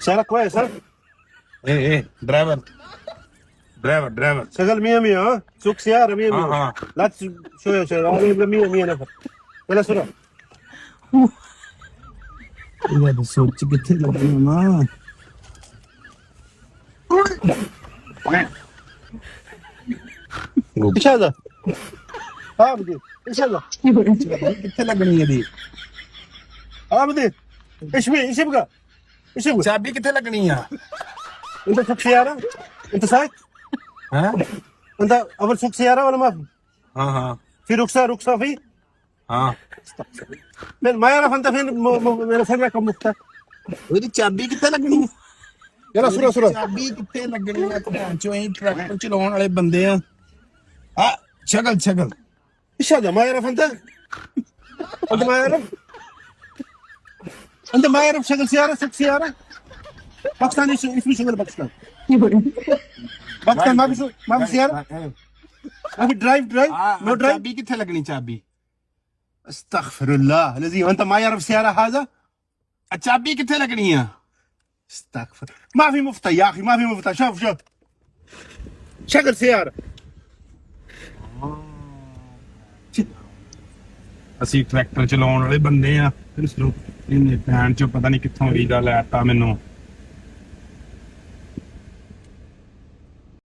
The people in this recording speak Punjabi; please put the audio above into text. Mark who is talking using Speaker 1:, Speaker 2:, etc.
Speaker 1: سيارة كويس ها؟
Speaker 2: ايه درايفر
Speaker 1: شغل 100 100 ها؟ سوق سيارة 100 100 لا شوية هذا يبقى 100 100 نفر ولا سرعة
Speaker 2: هذا الصوت قلت لك ما
Speaker 1: ايش هذا؟ ها بدي ايش هذا؟
Speaker 2: قلت لك اغنيه دي
Speaker 1: ها بدي ايش بي ايش يبغى؟ ايش يبغى؟
Speaker 2: شعبي قلت لك اغنيه
Speaker 1: انت تسوق سيارة؟ انت سايق؟
Speaker 2: ها
Speaker 1: انت اول سوق سيارة ولا ما في؟
Speaker 2: ها
Speaker 1: في رخصة في؟
Speaker 2: ها
Speaker 1: فين ما يعرف انت فين رقم مفتاح؟
Speaker 2: ودي شعبي قلت لك اغنيه
Speaker 1: يلا سرعة
Speaker 2: ਚਾਬੀ ਕਿੱਥੇ ਲੱਗਣੀ ਆ ਪਹੁੰਚੋ ਅਸੀਂ ਟਰੈਕਟਰ ਚਲਾਉਣ ਵਾਲੇ ਬੰਦੇ ਆ ਸ਼ਕਲ
Speaker 1: ايش هذا ما يعرف انت؟ انت ما يعرف؟ انت ما يعرف شغل سيارة سوق سيارة؟ باكستان اسمه شغل باكستان باكستان ما في سيارة؟ ما في درايف نو درايف؟
Speaker 2: ਚਾਬੀ ਕਿੱਥੇ ਲੱਗਣੀ ਚਾਬੀ
Speaker 1: استغفر الله الذي وانت ما يعرف سيارة هذا؟
Speaker 2: ਚਾਬੀ ਕਿੱਥੇ ਲੱਗਣੀ ਆ
Speaker 1: استغفر ما في مفتاح يا اخي ما في مفتاح شوف شغل سيارة
Speaker 2: ਅਸੀਂ ਟਰੈਕਟਰ ਚਲਾਉਣ ਵਾਲੇ ਬੰਦੇ ਆ ਇਹਨੇ ਭੈਣ ਚੋਂ ਪਤਾ ਨਹੀਂ ਕਿੱਥੋਂ ਵੀਜ਼ਾ ਲੈਤਾ ਮੈਨੂੰ